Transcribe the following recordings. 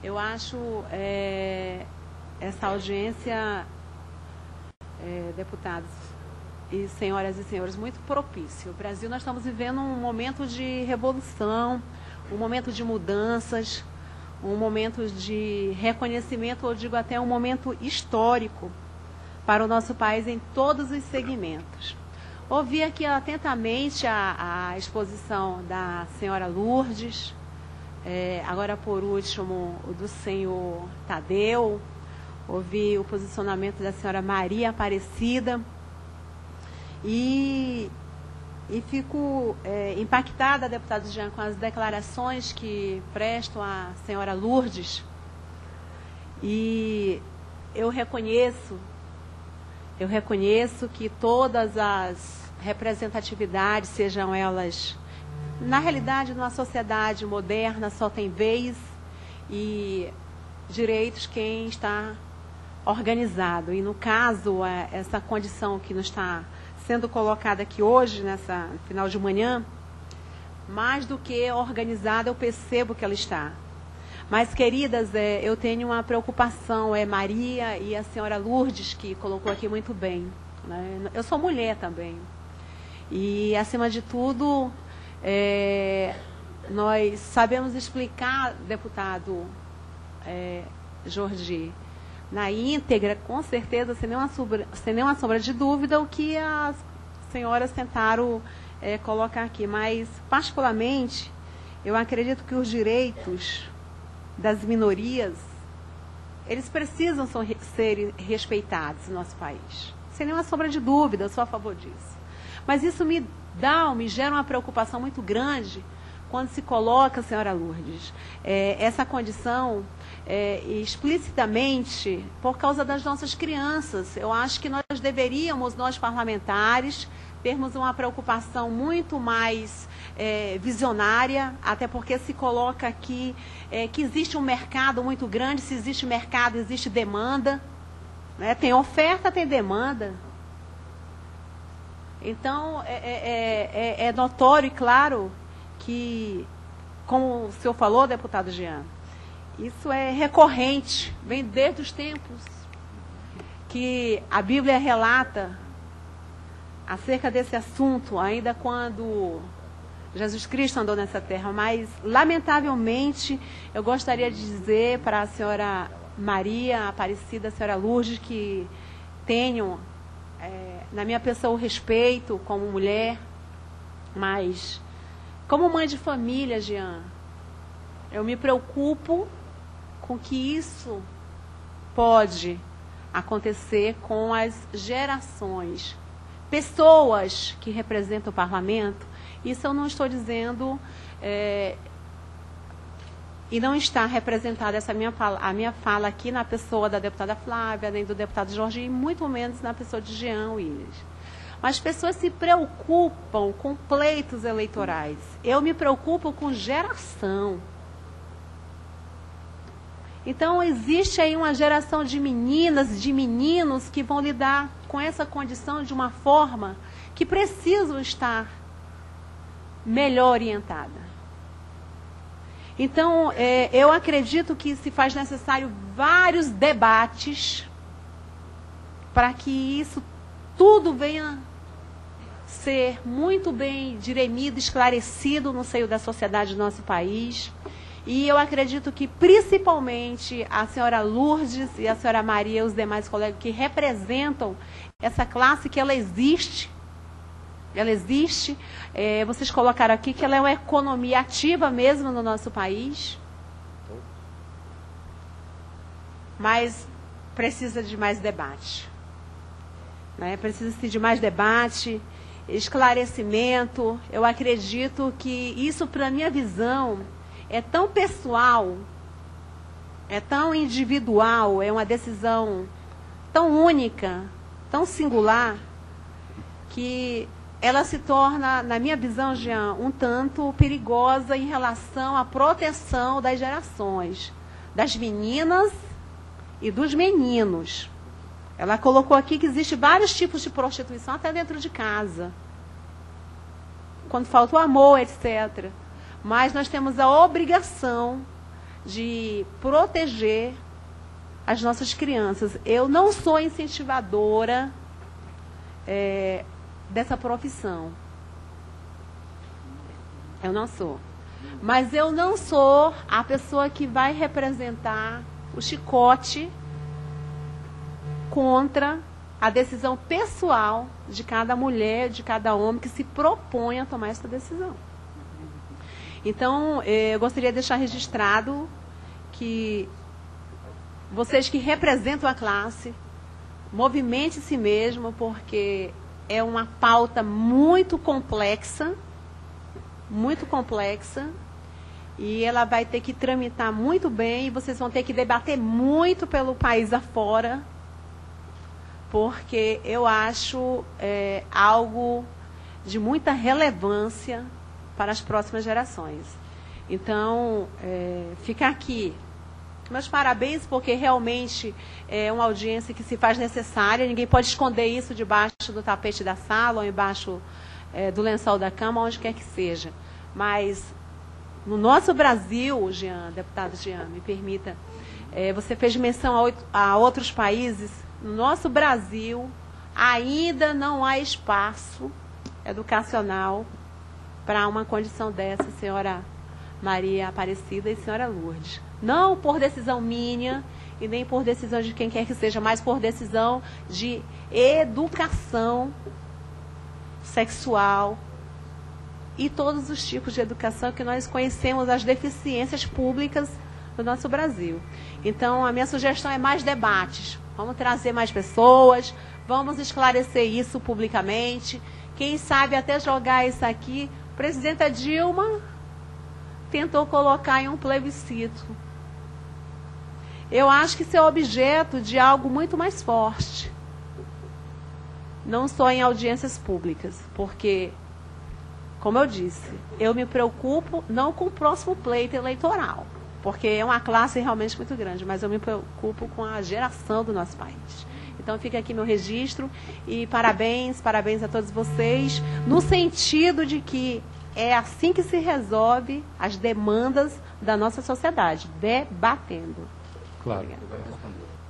Eu acho essa audiência, deputados e senhoras e senhores, muito propício. O Brasil, nós estamos vivendo um momento de revolução, um momento de mudanças, um momento de reconhecimento, eu digo até um momento histórico para o nosso país em todos os segmentos. Ouvi aqui atentamente a exposição da senhora Lourdes, agora por último o do senhor Tadeu, ouvi o posicionamento da senhora Maria Aparecida e fico impactada, deputado Jean, com as declarações que prestam à senhora Lourdes, e eu reconheço que todas as representatividades, sejam elas, na realidade, numa sociedade moderna, só tem vez e direitos quem está organizado. E, no caso, essa condição que nos está sendo colocada aqui hoje, nessa final de manhã, mais do que organizada, eu percebo que ela está. Mas, queridas, eu tenho uma preocupação, Maria e a senhora Lourdes, que colocou aqui muito bem, né? Eu sou mulher também. E, acima de tudo, nós sabemos explicar, deputado Jordi, na íntegra, com certeza, sem nenhuma sombra de dúvida, o que as senhoras tentaram colocar aqui. Mas, particularmente, eu acredito que os direitos das minorias, eles precisam ser respeitados no nosso país. Sem nenhuma sombra de dúvida, eu sou a favor disso. Mas isso me gera uma preocupação muito grande quando se coloca, senhora Lourdes, essa condição explicitamente por causa das nossas crianças. Eu acho que nós deveríamos, nós parlamentares, termos uma preocupação muito mais visionária, até porque se coloca aqui que existe um mercado muito grande. Se existe mercado, existe demanda, né? Tem oferta, tem demanda. Então, é notório e claro que, como o senhor falou, deputado Jean, isso é recorrente, vem desde os tempos que a Bíblia relata acerca desse assunto, ainda quando Jesus Cristo andou nessa terra. Mas, lamentavelmente, eu gostaria de dizer para a senhora Maria Aparecida, a senhora Lourdes, que tenho na minha pessoa o respeito como mulher, mas como mãe de família, Jean, eu me preocupo com que isso pode acontecer com as gerações, pessoas que representam o parlamento. Isso eu não estou dizendo, e não está representada a minha fala aqui na pessoa da deputada Flávia, nem do deputado Jorge, e muito menos na pessoa de Jean Willis. Mas pessoas se preocupam com pleitos eleitorais. Eu me preocupo com geração. Então, existe aí uma geração de meninas, de meninos que vão lidar com essa condição de uma forma que precisam estar melhor orientada. Então, eu acredito que se faz necessário vários debates para que isso tudo venha ser muito bem diremido, esclarecido no seio da sociedade do nosso país. E eu acredito que, principalmente, a senhora Lourdes e a senhora Maria, os demais colegas que representam essa classe, que ela existe. Ela existe. Vocês colocaram aqui que ela é uma economia ativa mesmo no nosso país. Mas precisa de mais debate. Né? Precisa-se de mais debate, esclarecimento. Eu acredito que isso, para a minha visão, é tão pessoal, é tão individual, é uma decisão tão única, tão singular, que ela se torna, na minha visão, Jean, um tanto perigosa em relação à proteção das gerações, das meninas e dos meninos. Ela colocou aqui que existe vários tipos de prostituição, até dentro de casa. Quando falta o amor, etc. Mas nós temos a obrigação de proteger as nossas crianças. Eu não sou incentivadora dessa profissão. Eu não sou. Mas eu não sou a pessoa que vai representar o chicote contra a decisão pessoal de cada mulher, de cada homem que se propõe a tomar essa decisão. Então, eu gostaria de deixar registrado que vocês que representam a classe, movimente-se mesmo, porque é uma pauta muito complexa, e ela vai ter que tramitar muito bem, e vocês vão ter que debater muito pelo país afora, porque eu acho algo de muita relevância para as próximas gerações. Então, fica aqui meus parabéns, porque realmente é uma audiência que se faz necessária, ninguém pode esconder isso debaixo do tapete da sala, ou embaixo do lençol da cama, onde quer que seja. Mas, no nosso Brasil, Jean, deputado Jean, me permita, você fez menção a outros países. No nosso Brasil, ainda não há espaço educacional para uma condição dessa, senhora Maria Aparecida e senhora Lourdes. Não por decisão minha e nem por decisão de quem quer que seja, mas por decisão de educação sexual e todos os tipos de educação que nós conhecemos, as deficiências públicas do nosso Brasil. Então, a minha sugestão é mais debates. Vamos trazer mais pessoas, vamos esclarecer isso publicamente. Quem sabe até jogar isso aqui. A presidenta Dilma tentou colocar em um plebiscito. Eu acho que isso é objeto de algo muito mais forte. Não só em audiências públicas, porque, como eu disse, eu me preocupo não com o próximo pleito eleitoral, porque é uma classe realmente muito grande, mas eu me preocupo com a geração do nosso país. Então fica aqui meu registro e parabéns a todos vocês, no sentido de que é assim que se resolve as demandas da nossa sociedade, debatendo. Claro.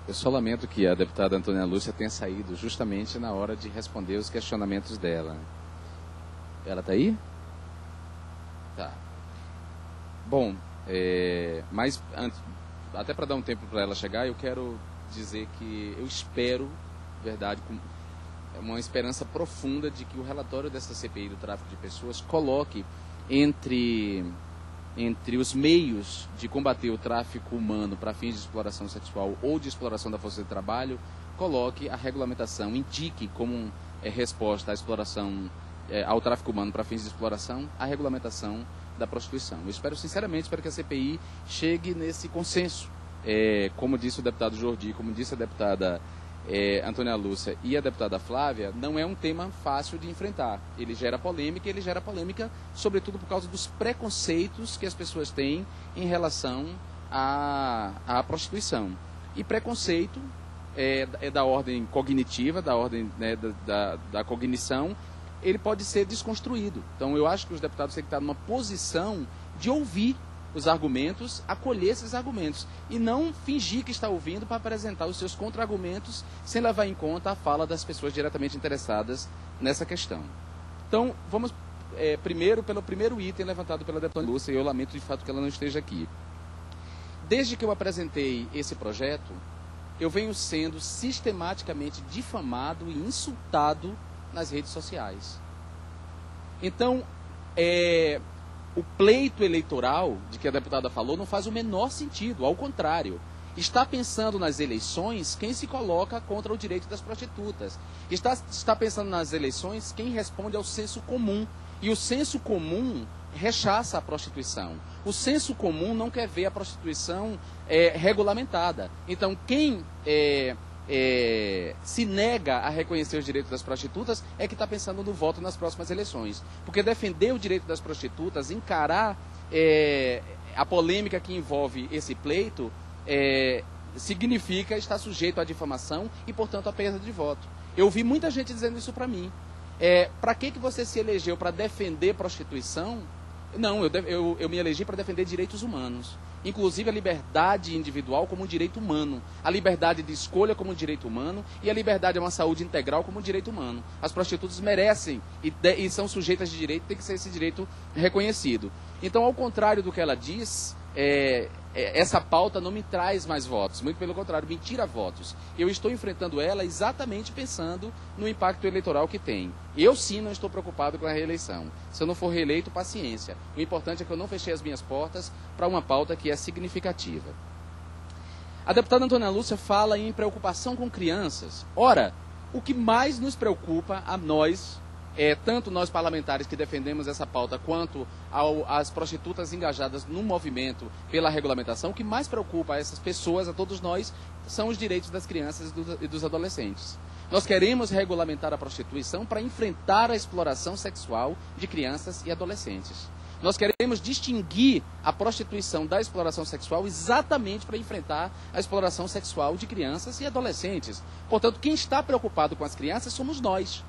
Eu só lamento que a deputada Antônia Lúcia tenha saído justamente na hora de responder os questionamentos dela. Ela está aí? Tá. Bom, mas até para dar um tempo para ela chegar, eu quero dizer que eu espero, verdade, com uma esperança profunda de que o relatório dessa CPI do tráfico de pessoas coloque entre os meios de combater o tráfico humano para fins de exploração sexual ou de exploração da força de trabalho, coloque a regulamentação, indique como resposta à exploração, ao tráfico humano para fins de exploração, a regulamentação da prostituição. Eu espero sinceramente que a CPI chegue nesse consenso. Como disse o deputado Jordi, como disse a deputada Antônia Lúcia e a deputada Flávia, não é um tema fácil de enfrentar. Ele gera polêmica, sobretudo por causa dos preconceitos que as pessoas têm em relação à prostituição. E preconceito é da ordem cognitiva, da ordem, né, da cognição, ele pode ser desconstruído. Então eu acho que os deputados têm que estar numa posição de ouvir os argumentos, acolher esses argumentos e não fingir que está ouvindo para apresentar os seus contra-argumentos sem levar em conta a fala das pessoas diretamente interessadas nessa questão. Então, vamos primeiro pelo primeiro item levantado pela deputada Lúcia, e eu lamento de fato que ela não esteja aqui. Desde que eu apresentei esse projeto, eu venho sendo sistematicamente difamado e insultado nas redes sociais. Então, o pleito eleitoral de que a deputada falou não faz o menor sentido, ao contrário. Está pensando nas eleições quem se coloca contra o direito das prostitutas. Está pensando nas eleições quem responde ao senso comum. E o senso comum rechaça a prostituição. O senso comum não quer ver a prostituição regulamentada. Então, quem se nega a reconhecer os direitos das prostitutas é que está pensando no voto nas próximas eleições. Porque defender o direito das prostitutas, encarar a polêmica que envolve esse pleito, significa estar sujeito à difamação e, portanto, à perda de voto. Eu ouvi muita gente dizendo isso para mim. Para que você se elegeu para defender prostituição? Não, eu me elegi para defender direitos humanos. inclusive a liberdade individual como um direito humano, a liberdade de escolha como um direito humano e a liberdade a uma saúde integral como um direito humano. As prostitutas merecem e são sujeitas de direito, tem que ser esse direito reconhecido. Então, ao contrário do que ela diz, essa pauta não me traz mais votos, muito pelo contrário, me tira votos. Eu estou enfrentando ela exatamente pensando no impacto eleitoral que tem. Eu sim não estou preocupado com a reeleição. Se eu não for reeleito, paciência. O importante é que eu não fechei as minhas portas para uma pauta que é significativa. A deputada Antônia Lúcia fala em preocupação com crianças. Ora, o que mais nos preocupa a nós, tanto nós parlamentares que defendemos essa pauta, quanto as prostitutas engajadas no movimento pela regulamentação, o que mais preocupa a essas pessoas, a todos nós, são os direitos das crianças e dos adolescentes. Nós queremos regulamentar a prostituição para enfrentar a exploração sexual de crianças e adolescentes. Nós queremos distinguir a prostituição da exploração sexual exatamente para enfrentar a exploração sexual de crianças e adolescentes. Portanto, quem está preocupado com as crianças somos nós.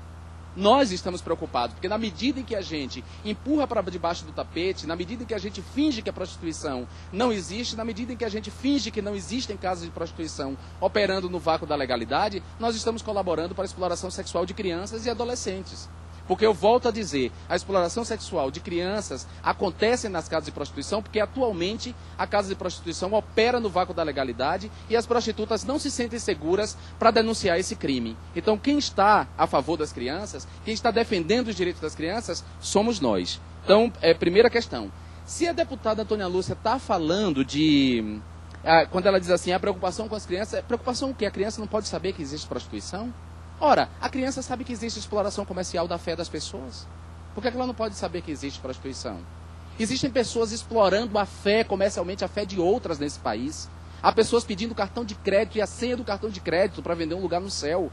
Nós estamos preocupados, porque na medida em que a gente empurra para debaixo do tapete, na medida em que a gente finge que a prostituição não existe, na medida em que a gente finge que não existem casos de prostituição operando no vácuo da legalidade, nós estamos colaborando para a exploração sexual de crianças e adolescentes. Porque eu volto a dizer, a exploração sexual de crianças acontece nas casas de prostituição porque atualmente a casa de prostituição opera no vácuo da legalidade e as prostitutas não se sentem seguras para denunciar esse crime. Então quem está a favor das crianças, quem está defendendo os direitos das crianças, somos nós. Então, primeira questão. Se a deputada Antônia Lúcia está falando de... quando ela diz assim, a preocupação com as crianças, preocupação o quê? A criança não pode saber que existe prostituição? Ora, a criança sabe que existe exploração comercial da fé das pessoas. Por que ela não pode saber que existe prostituição? Existem pessoas explorando a fé, comercialmente, a fé de outras nesse país. Há pessoas pedindo cartão de crédito e a senha do cartão de crédito para vender um lugar no céu.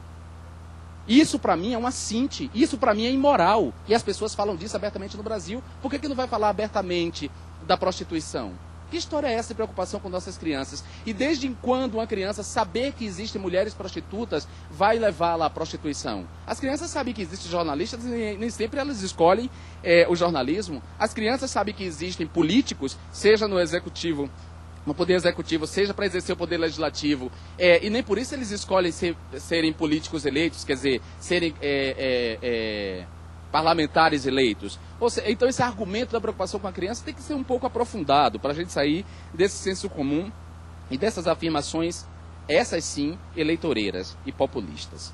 Isso para mim é um assinte, isso para mim é imoral. E as pessoas falam disso abertamente no Brasil. Por que não vai falar abertamente da prostituição? Que história é essa de preocupação com nossas crianças? E desde quando uma criança saber que existem mulheres prostitutas vai levá-la à prostituição? As crianças sabem que existem jornalistas e nem sempre elas escolhem o jornalismo. As crianças sabem que existem políticos, seja no executivo, no poder executivo, seja para exercer o poder legislativo, e nem por isso eles escolhem serem políticos eleitos, quer dizer, serem parlamentares eleitos. Então esse argumento da preocupação com a criança tem que ser um pouco aprofundado para a gente sair desse senso comum e dessas afirmações, essas sim, eleitoreiras e populistas.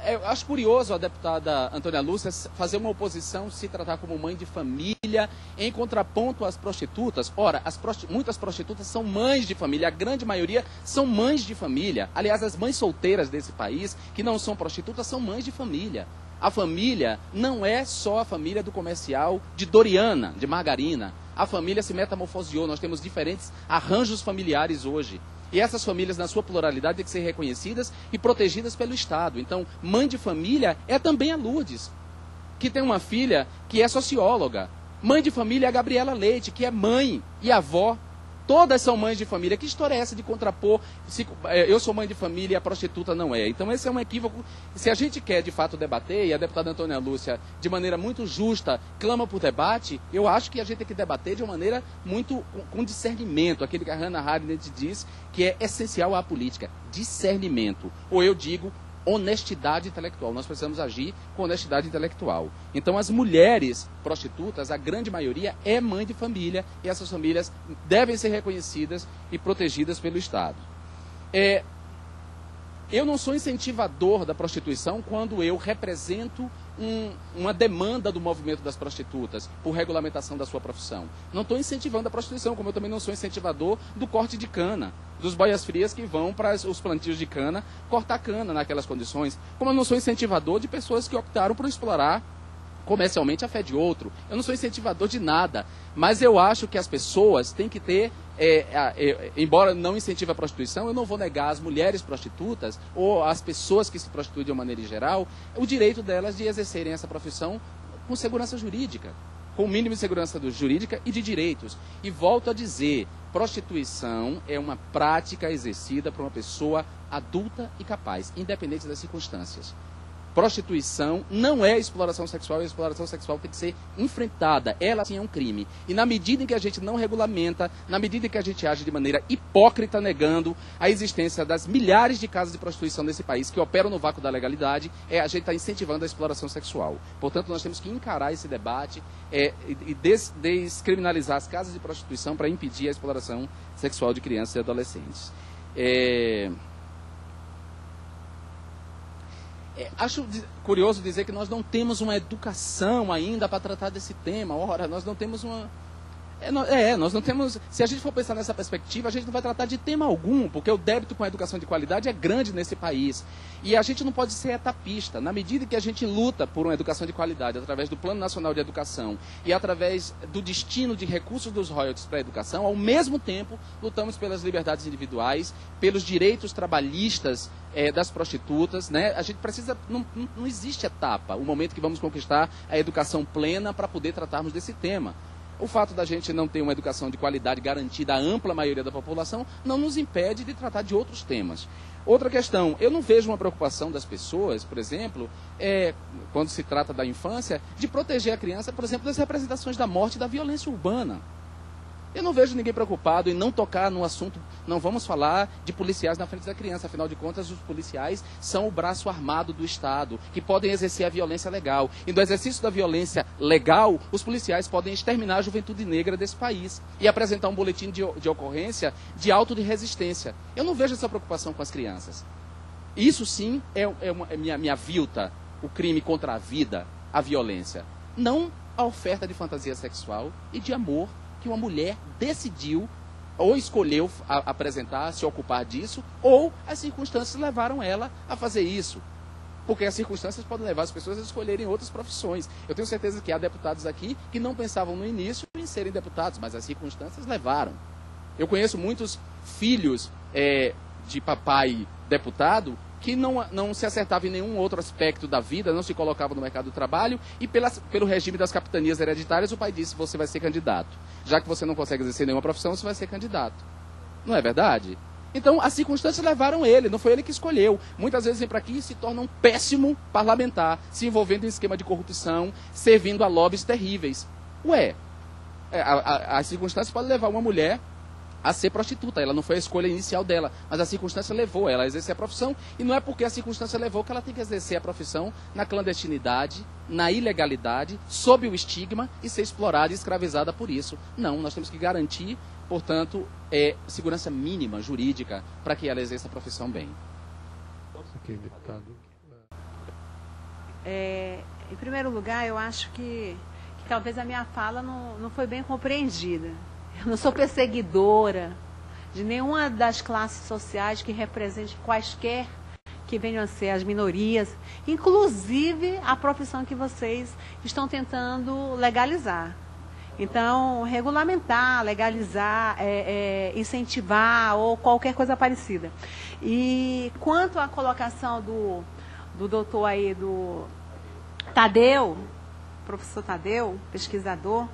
Eu acho curioso a deputada Antônia Lúcia fazer uma oposição, se tratar como mãe de família, em contraponto às prostitutas. Ora, muitas prostitutas são mães de família, a grande maioria são mães de família. Aliás, as mães solteiras desse país, que não são prostitutas, são mães de família. A família não é só a família do comercial de Doriana, de Margarina. A família se metamorfoseou, nós temos diferentes arranjos familiares hoje. E essas famílias, na sua pluralidade, têm que ser reconhecidas e protegidas pelo Estado. Então, mãe de família é também a Lourdes, que tem uma filha que é socióloga. Mãe de família é a Gabriela Leite, que é mãe e avó. Todas são mães de família. Que história é essa de contrapor? Eu sou mãe de família e a prostituta não é. Então esse é um equívoco. Se a gente quer de fato debater, e a deputada Antônia Lúcia, de maneira muito justa, clama por debate, eu acho que a gente tem que debater de uma maneira muito com discernimento. Aquele que a Hannah Arendt diz que é essencial à política. Discernimento. Ou eu digo, honestidade intelectual. Nós precisamos agir com honestidade intelectual. Então, as mulheres prostitutas, a grande maioria, é mãe de família e essas famílias devem ser reconhecidas e protegidas pelo Estado. Eu não sou incentivador da prostituição quando eu represento uma demanda do movimento das prostitutas por regulamentação da sua profissão. Não estou incentivando a prostituição, como eu também não sou incentivador do corte de cana, dos boias-frias que vão para os plantios de cana cortar cana naquelas condições. Como eu não sou incentivador de pessoas que optaram por explorar comercialmente a fé de outro. Eu não sou incentivador de nada, mas eu acho que as pessoas têm que ter, embora não incentive a prostituição, eu não vou negar às mulheres prostitutas ou às pessoas que se prostituem de uma maneira geral, o direito delas de exercerem essa profissão com segurança jurídica, com o mínimo de segurança jurídica e de direitos. E volto a dizer, prostituição é uma prática exercida por uma pessoa adulta e capaz, independente das circunstâncias. prostituição não é exploração sexual, e a exploração sexual tem que ser enfrentada. Ela sim é um crime. E na medida em que a gente não regulamenta, na medida em que a gente age de maneira hipócrita, negando a existência das milhares de casas de prostituição nesse país que operam no vácuo da legalidade, a gente está incentivando a exploração sexual. Portanto, nós temos que encarar esse debate e descriminalizar as casas de prostituição para impedir a exploração sexual de crianças e adolescentes. Acho curioso dizer que nós não temos uma educação ainda para tratar desse tema. Ora, nós não temos uma... nós não temos... Se a gente for pensar nessa perspectiva, a gente não vai tratar de tema algum, porque o débito com a educação de qualidade é grande nesse país. E a gente não pode ser etapista. Na medida que a gente luta por uma educação de qualidade, através do Plano Nacional de Educação e através do destino de recursos dos royalties para a educação, ao mesmo tempo, lutamos pelas liberdades individuais, pelos direitos trabalhistas das prostitutas, né? A gente precisa... Não existe etapa, o momento que vamos conquistar a educação plena para poder tratarmos desse tema. O fato da gente não ter uma educação de qualidade garantida à ampla maioria da população não nos impede de tratar de outros temas. Outra questão, eu não vejo uma preocupação das pessoas, por exemplo, quando se trata da infância, de proteger a criança, por exemplo, das representações da morte e da violência urbana. Eu não vejo ninguém preocupado em não tocar no assunto, não vamos falar de policiais na frente da criança, afinal de contas os policiais são o braço armado do Estado, que podem exercer a violência legal. E no exercício da violência legal, os policiais podem exterminar a juventude negra desse país e apresentar um boletim de ocorrência de auto de resistência. Eu não vejo essa preocupação com as crianças. Isso sim é minha vilta, o crime contra a vida, a violência. Não a oferta de fantasia sexual e de amor que uma mulher decidiu ou escolheu apresentar, se ocupar disso, ou as circunstâncias levaram ela a fazer isso. Porque as circunstâncias podem levar as pessoas a escolherem outras profissões. Eu tenho certeza que há deputados aqui que não pensavam no início em serem deputados, mas as circunstâncias levaram. Eu conheço muitos filhos de papai deputado que não se acertava em nenhum outro aspecto da vida, não se colocava no mercado do trabalho, e pelo regime das capitanias hereditárias, o pai disse, você vai ser candidato. Já que você não consegue exercer nenhuma profissão, você vai ser candidato. Não é verdade? Então, as circunstâncias levaram ele, não foi ele que escolheu. Muitas vezes vem para aqui e se torna um péssimo parlamentar, se envolvendo em esquema de corrupção, servindo a lobbies terríveis. As circunstâncias podem levar uma mulher a ser prostituta. Ela não foi a escolha inicial dela, mas a circunstância levou ela a exercer a profissão, e não é porque a circunstância levou que ela tem que exercer a profissão na clandestinidade, na ilegalidade, sob o estigma e ser explorada e escravizada por isso. Não, nós temos que garantir, portanto, segurança mínima jurídica para que ela exerça a profissão bem. Aqui, deputado. Em primeiro lugar, eu acho que talvez a minha fala não foi bem compreendida. Eu não sou perseguidora de nenhuma das classes sociais que represente quaisquer que venham a ser as minorias, inclusive a profissão que vocês estão tentando legalizar. Então, regulamentar, legalizar, incentivar ou qualquer coisa parecida. E quanto à colocação do doutor aí, do Tadeu, professor Tadeu, pesquisador,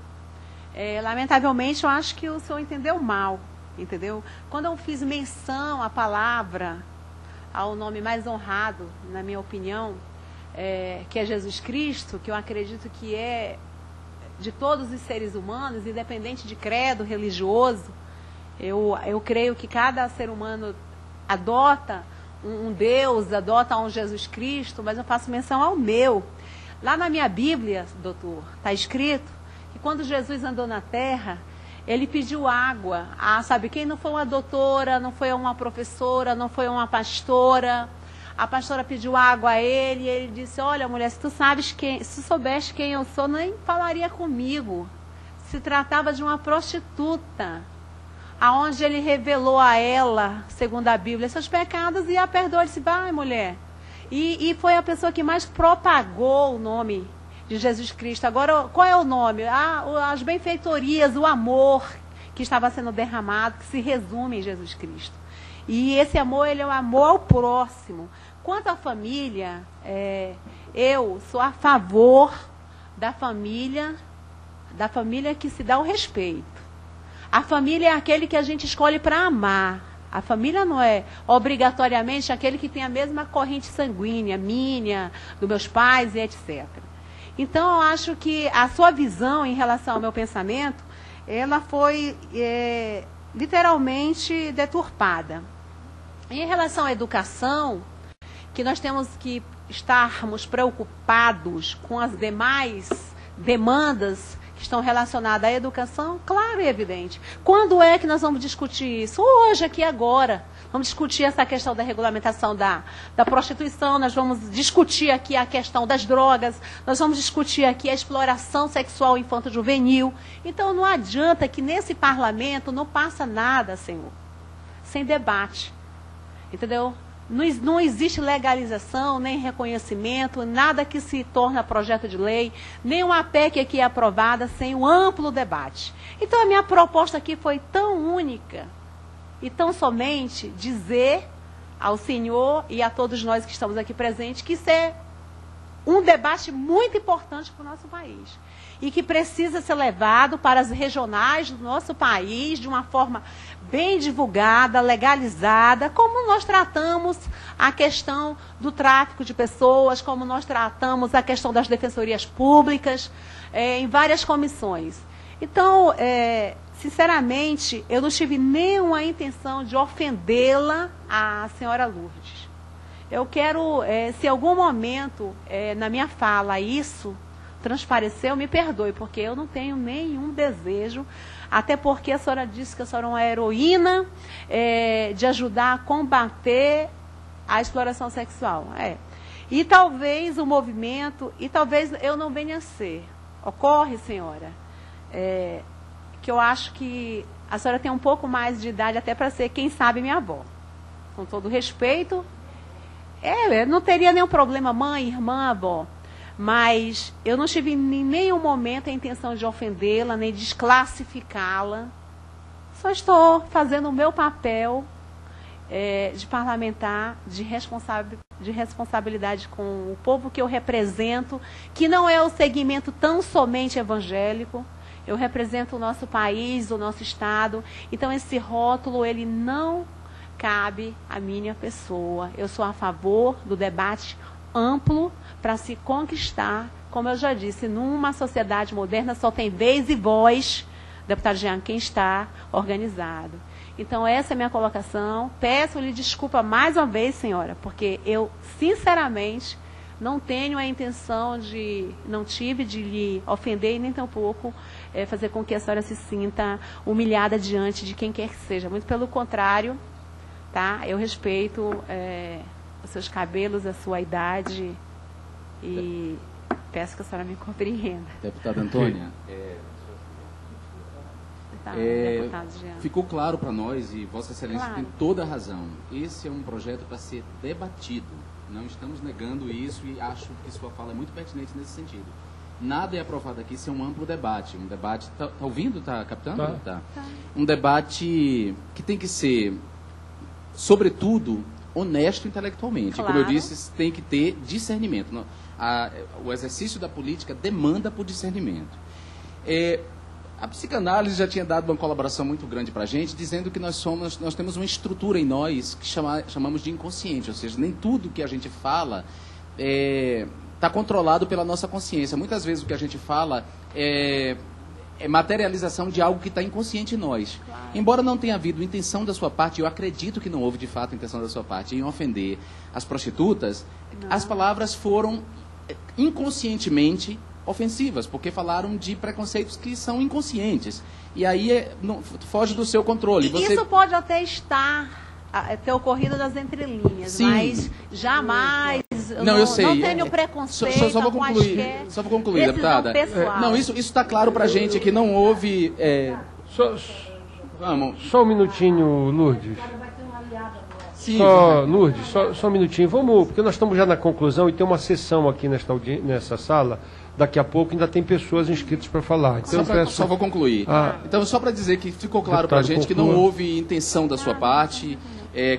lamentavelmente, eu acho que o senhor entendeu mal, entendeu? Quando eu fiz menção à palavra, ao nome mais honrado, na minha opinião, que é Jesus Cristo, que eu acredito que é de todos os seres humanos, independente de credo religioso, eu creio que cada ser humano adota um Deus, adota um Jesus Cristo, mas eu faço menção ao meu. Lá na minha Bíblia, doutor, está escrito que quando Jesus andou na terra, ele pediu água. Sabe quem? Não foi uma doutora, não foi uma professora, não foi uma pastora. A pastora pediu água a ele e ele disse, olha mulher, se tu soubesse quem eu sou, nem falaria comigo. Se tratava de uma prostituta, aonde ele revelou a ela, segundo a Bíblia, seus pecados e a perdoou. Ele disse, vai mulher. E foi a pessoa que mais propagou o nome de Jesus Cristo. Agora, qual é o nome? As benfeitorias, o amor que estava sendo derramado, que se resume em Jesus Cristo. E esse amor, ele é o amor ao próximo. Quanto à família, eu sou a favor da família que se dá o respeito. A família é aquele que a gente escolhe para amar. A família não é obrigatoriamente aquele que tem a mesma corrente sanguínea, minha, dos meus pais e etc. Então, eu acho que a sua visão em relação ao meu pensamento, ela foi literalmente deturpada. Em relação à educação, que nós temos que estarmos preocupados com as demais demandas que estão relacionadas à educação, claro e evidente. Quando é que nós vamos discutir isso? Hoje, aqui, agora. Vamos discutir essa questão da regulamentação da prostituição, nós vamos discutir aqui a questão das drogas, nós vamos discutir aqui a exploração sexual infanto-juvenil. Então, não adianta que nesse parlamento não passa nada, Senhor, sem debate. Entendeu? Não existe legalização, nem reconhecimento, nada que se torna projeto de lei, nem uma PEC aqui é aprovada sem um amplo debate. Então, a minha proposta aqui foi tão única e tão somente dizer ao senhor e a todos nós que estamos aqui presentes que isso é um debate muito importante para o nosso país e que precisa ser levado para as regionais do nosso país de uma forma bem divulgada, legalizada, como nós tratamos a questão do tráfico de pessoas, como nós tratamos a questão das defensorias públicas, em várias comissões. Então, sinceramente, eu não tive nenhuma intenção de ofendê-la, a senhora Lourdes. Eu quero, se em algum momento na minha fala isso transpareceu, me perdoe, porque eu não tenho nenhum desejo, até porque a senhora disse que a senhora é uma heroína de ajudar a combater a exploração sexual. E talvez o movimento, e talvez eu não venha a ser. Ocorre, senhora, que eu acho que a senhora tem um pouco mais de idade até para ser, quem sabe, minha avó. Com todo respeito, não teria nenhum problema, mãe, irmã, avó. Mas eu não tive em nenhum momento a intenção de ofendê-la, nem desclassificá-la. Só estou fazendo o meu papel de parlamentar, de responsabilidade com o povo que eu represento, que não é o segmento tão somente evangélico. Eu represento o nosso país, o nosso estado. Então, esse rótulo, ele não cabe à minha pessoa. Eu sou a favor do debate amplo para se conquistar, como eu já disse, numa sociedade moderna só tem vez e voz, deputado Jean, quem está organizado. Então, essa é a minha colocação. Peço-lhe desculpa mais uma vez, senhora, porque eu, sinceramente, não tenho a intenção não tive de lhe ofender e nem tampouco fazer com que a senhora se sinta humilhada diante de quem quer que seja. Muito pelo contrário, tá? Eu respeito os seus cabelos, a sua idade e peço que a senhora me compreenda. Deputada Antônia, ficou claro para nós, e Vossa Excelência Claro. tem toda a razão, esse é um projeto para ser debatido, não estamos negando isso e acho que sua fala é muito pertinente nesse sentido. Nada é aprovado aqui sem um amplo debate. Um debate, tá ouvindo, tá captando? Tá. Um debate que tem que ser, sobretudo, honesto intelectualmente. Claro. Como eu disse, tem que ter discernimento. O exercício da política demanda por discernimento. A psicanálise já tinha dado uma colaboração muito grande para a gente, dizendo que nós temos uma estrutura em nós que chamamos de inconsciente, ou seja, nem tudo que a gente fala está controlado pela nossa consciência. Muitas vezes o que a gente fala é materialização de algo que está inconsciente em nós. Claro. Embora não tenha havido intenção da sua parte, eu acredito que não houve de fato intenção da sua parte em ofender as prostitutas, as palavras foram inconscientemente ofensivas, porque falaram de preconceitos que são inconscientes. E aí foge do seu controle. Isso pode até ter ocorrido nas entrelinhas, Sim. Mas jamais... Eu sei. Não tenho preconceito. Só vou concluir, deputada. Não, isso está claro para a gente que não houve... Só um minutinho, Lourdes. Sim, Lourdes, só um minutinho. Vamos, porque nós estamos já na conclusão e tem uma sessão aqui nessa sala. Daqui a pouco ainda tem pessoas inscritas para falar. Então, só vou concluir. Então, só para dizer que ficou claro para a gente que não houve intenção da sua parte,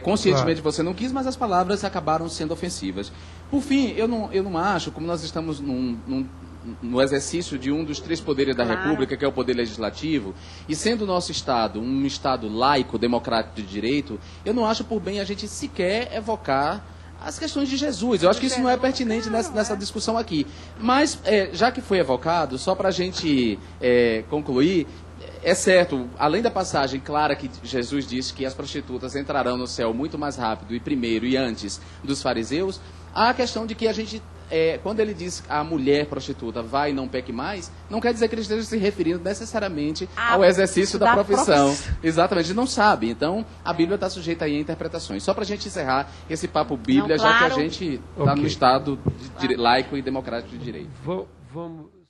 conscientemente você não quis, mas as palavras acabaram sendo ofensivas. Por fim, eu não acho, como nós estamos no exercício de um dos 3 poderes da República, que é o poder legislativo, e sendo o nosso Estado um Estado laico, democrático de direito, eu não acho por bem a gente sequer evocar as questões de Jesus. Eu acho que isso não é pertinente nessa discussão aqui. Mas, já que foi evocado, só para a gente concluir, é certo, além da passagem clara que Jesus disse que as prostitutas entrarão no céu muito mais rápido e primeiro e antes dos fariseus, há a questão de que a gente, quando ele diz a mulher prostituta vai e não peque mais, não quer dizer que ele esteja se referindo necessariamente ao exercício da profissão. Exatamente, a gente não sabe. Então, a Bíblia está sujeita aí a interpretações. Só para a gente encerrar esse papo Bíblia, já que a gente está no Estado laico e democrático de direito. Vamos...